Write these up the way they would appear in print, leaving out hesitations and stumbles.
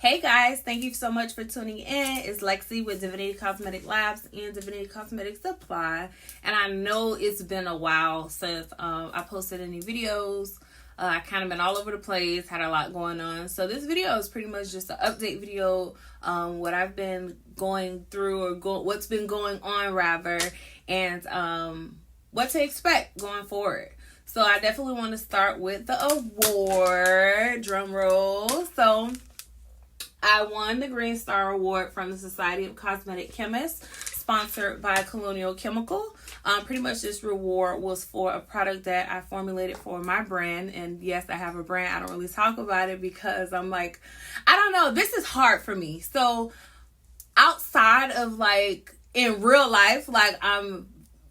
Hey guys, thank you so much for tuning in. It's Lexi with Divinity Cosmetic Labs and Divinity Cosmetic Supply. And I know it's been a while since I posted any videos. I kind of been all over the place, had a lot going on. So this video is pretty much just an update video, what I've been going through or what's been going on rather, and what to expect going forward. So I definitely want to start with the award, drum roll. So I won the Green Star Award from the Society of Cosmetic Chemists, sponsored by Colonial Chemical. Pretty much this reward was for a product that I formulated for my brand. And yes, I have a brand. I don't really talk about it because I'm like, I don't know. This is hard for me. So outside of like in real life, like I'm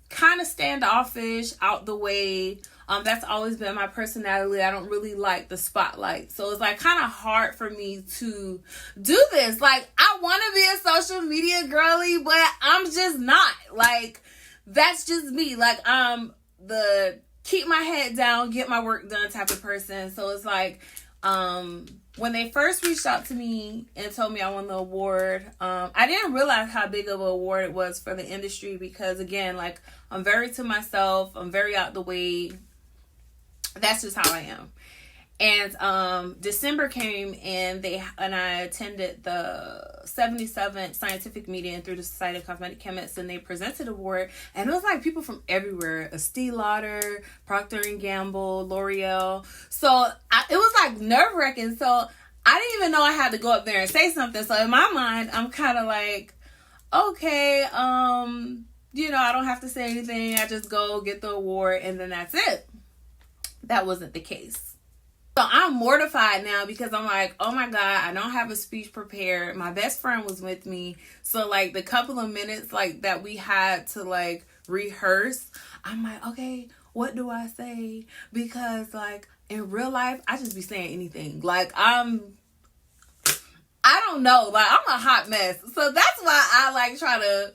kind of standoffish, out the way. That's always been my personality. I don't really like the spotlight. So it's like kind of hard for me to do this. Like I want to be a social media girly, but I'm just not. Like that's just me. Like I'm the keep my head down, get my work done type of person. So it's like when they first reached out to me and told me I won the award, I didn't realize how big of an award it was for the industry because again, like I'm very to myself. I'm very out the way. That's just how I am. And December came and I attended the 77th scientific meeting through the Society of Cosmetic Chemists, and they presented an award, and it was like people from everywhere: Estee Lauder, Procter & Gamble, L'Oreal. So it was like nerve-wracking. So I didn't even know I had to go up there and say something. So in my mind, I'm kind of like, okay, I don't have to say anything. I just go get the award and then that's it. That wasn't the case. So I'm mortified now because I'm like, oh my God, I don't have a speech prepared. My best friend was with me. So like the couple of minutes like that we had to like rehearse, I'm like, okay, what do I say? Because like in real life, I just be saying anything. Like I don't know. Like I'm a hot mess. So that's why I like try to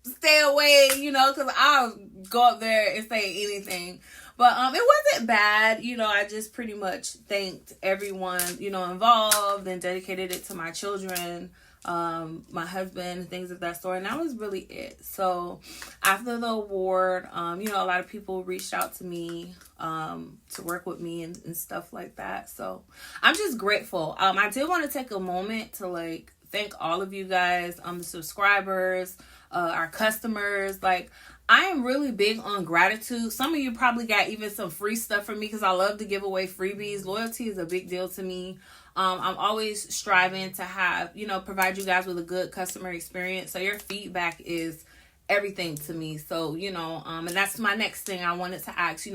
stay away, because I'll go up there and say anything. But it wasn't bad. I just pretty much thanked everyone, involved and dedicated it to my children, my husband, things of that sort. And that was really it. So after the award, a lot of people reached out to me to work with me and stuff like that. So I'm just grateful. I did want to take a moment to like thank all of you guys, the subscribers, our customers. Like I am really big on gratitude. Some of you probably got even some free stuff from me because I love to give away freebies. Loyalty is a big deal to me. I'm always striving to have, provide you guys with a good customer experience. So your feedback is everything to me. So, and that's my next thing I wanted to ask,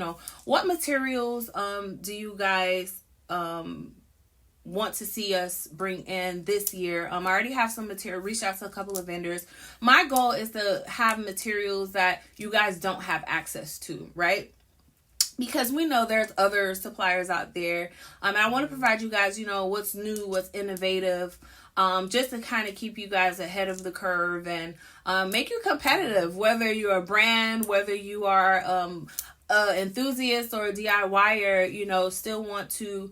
what materials do you guys want to see us bring in this year? I already have some material, reached out to a couple of vendors. My goal is to have materials that you guys don't have access to, right? Because we know there's other suppliers out there. And I want to provide you guys, what's new, what's innovative, just to kind of keep you guys ahead of the curve and make you competitive, whether you're a brand, whether you are enthusiast or a DIYer, still want to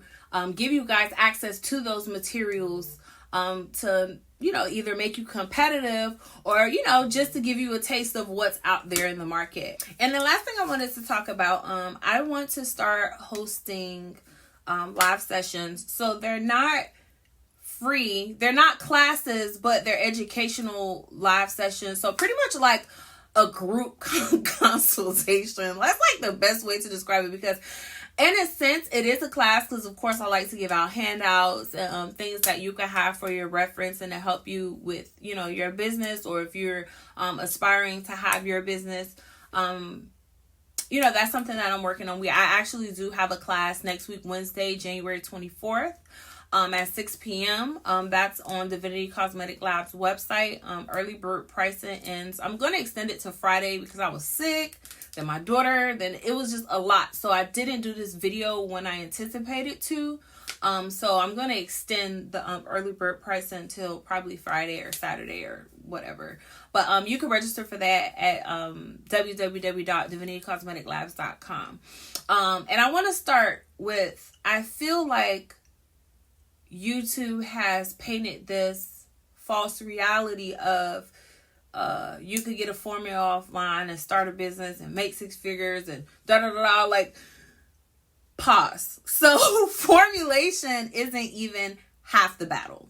give you guys access to those materials to, either make you competitive or, just to give you a taste of what's out there in the market. And the last thing I wanted to talk about, I want to start hosting live sessions. So they're not free. They're not classes, but they're educational live sessions. So pretty much like a group consultation. That's like the best way to describe it because in a sense, it is a class because, of course, I like to give out handouts and things that you can have for your reference and to help you with, your business, or if you're aspiring to have your business. That's something that I'm working on. I actually do have a class next week, Wednesday, January 24th. At 6 p.m. That's on Divinity Cosmetic Labs website. Early bird pricing ends. I'm going to extend it to Friday because I was sick. Then my daughter. Then it was just a lot. So I didn't do this video when I anticipated to. So I'm going to extend the early bird price until probably Friday or Saturday or whatever. But you can register for that at www.divinitycosmeticlabs.com. And I want to start with, I feel like YouTube has painted this false reality of you could get a formula offline and start a business and make six figures and da da da. Like, pause. So formulation isn't even half the battle.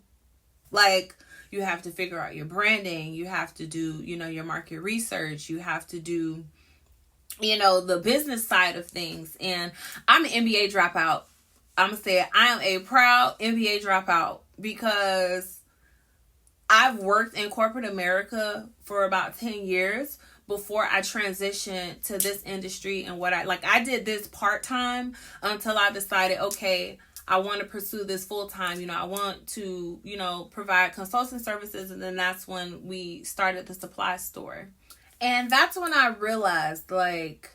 Like, you have to figure out your branding. You have to do, your market research. You have to do, the business side of things. And I'm an MBA dropout. I'm going to say it. I am a proud MBA dropout because I've worked in corporate America for about 10 years before I transitioned to this industry. And I did this part-time until I decided, okay, I want to pursue this full-time. I want to, provide consulting services. And then that's when we started the supply store. And that's when I realized, like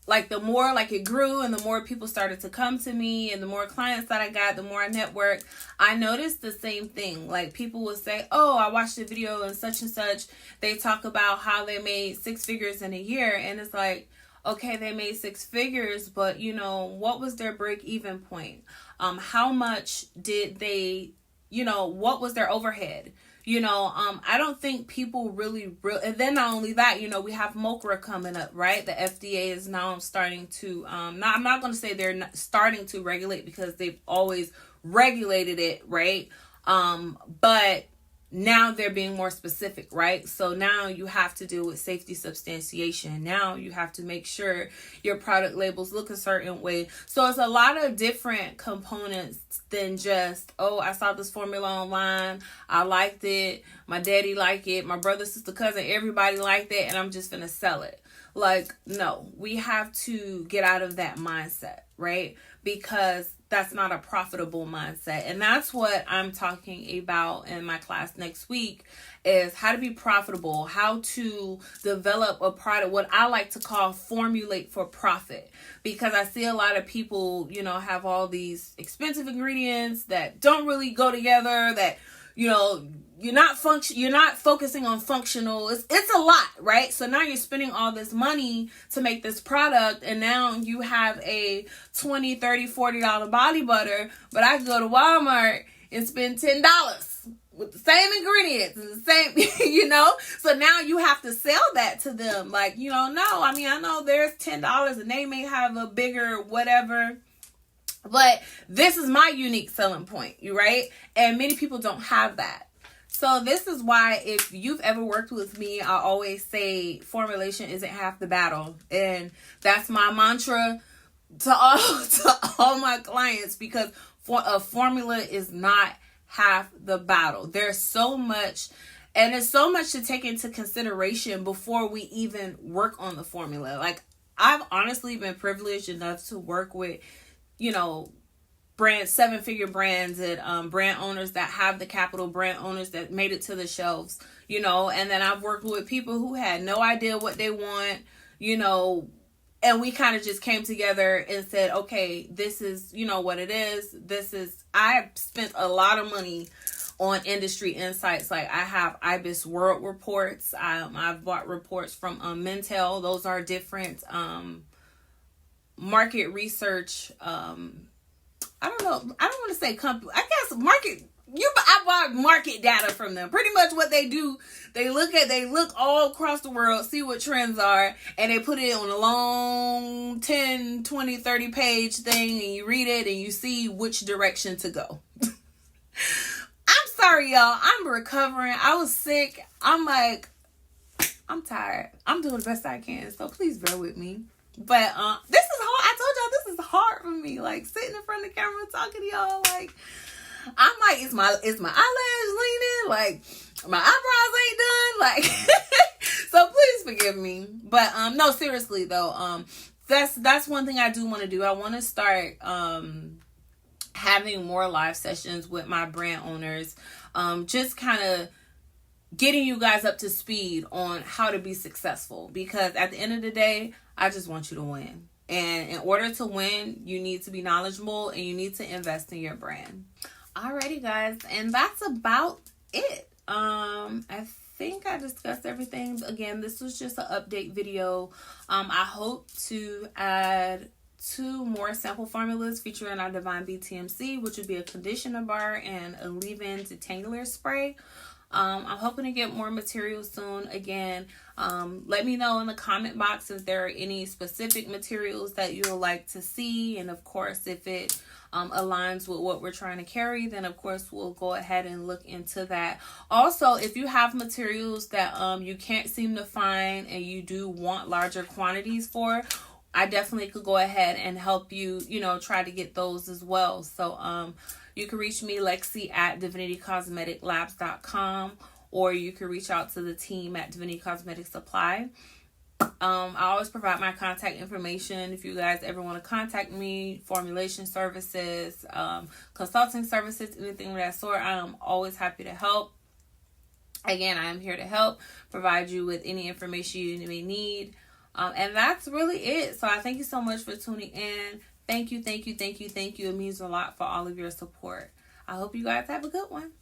the more it grew and the more people started to come to me and the more clients that I got, the more I networked, I noticed the same thing. Like, people would say, oh, I watched a video and such. They talk about how they made six figures in a year. And it's like, okay, they made six figures, but what was their break-even point? How much did they, what was their overhead? I don't think people really, and then not only that, we have MOCRA coming up, right? The FDA is now starting to, I'm not going to say they're not starting to regulate because they've always regulated it, right? But now they're being more specific, right? So now you have to deal with safety substantiation. Now you have to make sure your product labels look a certain way. So it's a lot of different components than just, oh, I saw this formula online, I liked it, my daddy liked it, my brother, sister, cousin, everybody liked it, and I'm just gonna sell it. Like, no, we have to get out of that mindset, right? Because that's not a profitable mindset. And that's what I'm talking about in my class next week, is how to be profitable, how to develop a product, what I like to call formulate for profit. Because I see a lot of people, have all these expensive ingredients that don't really go together, that, you're not focusing on functional. It's a lot, right? So now you're spending all this money to make this product, and now you have a $20, $30, $40 body butter, but I can go to Walmart and spend $10 with the same ingredients and the same, so now you have to sell that to them. Like, no, I know there's $10 and they may have a bigger whatever, but this is my unique selling point, right? And many people don't have that. So this is why, if you've ever worked with me, I always say formulation isn't half the battle. And that's my mantra to all my clients, because a formula is not half the battle. There's so much, and there's so much to take into consideration before we even work on the formula. Like, I've honestly been privileged enough to work with, brands, seven-figure brands, and brand owners that have the capital, brand owners that made it to the shelves, and then I've worked with people who had no idea what they want, and we kind of just came together and said, okay, this is, what it is. I've spent a lot of money on industry insights. Like, I have IBIS World reports. I've bought reports from Mintel. Those are different market research. I don't know. I don't want to say company. I guess I bought market data from them. Pretty much what they do, they look all across the world, see what trends are, and they put it on a long 10, 20, 30 page thing, and you read it and you see which direction to go. I'm sorry, y'all. I'm recovering. I was sick. I'm tired. I'm doing the best I can, so please bear with me. But this is hard. I told y'all this is hard for me. Like, sitting in front of the camera talking to y'all. Like, I'm like, is my eyelash leaning? Like, my eyebrows ain't done. Like, so please forgive me. But no, seriously though, that's one thing I do want to do. I want to start having more live sessions with my brand owners. Just kind of getting you guys up to speed on how to be successful, because at the end of the day, I just want you to win. And in order to win, you need to be knowledgeable and you need to invest in your brand. Alrighty, guys. And that's about it. I think I discussed everything. Again, this was just an update video. I hope to add 2 more sample formulas featuring our Divine BTMC, which would be a conditioner bar and a leave-in detangular spray. I'm hoping to get more materials soon. Again, let me know in the comment box if there are any specific materials that you would like to see. And of course, if it aligns with what we're trying to carry, then of course we'll go ahead and look into that. Also, if you have materials that you can't seem to find and you do want larger quantities for, I definitely could go ahead and help you, try to get those as well. So, you can reach me, Lexi, at DivinityCosmeticLabs.com, or you can reach out to the team at Divinity Cosmetic Supply. I always provide my contact information if you guys ever want to contact me, formulation services, consulting services, anything of that sort. I am always happy to help. Again, I am here to help, provide you with any information you may need. And that's really it. So I thank you so much for tuning in. Thank you. It means a lot for all of your support. I hope you guys have a good one.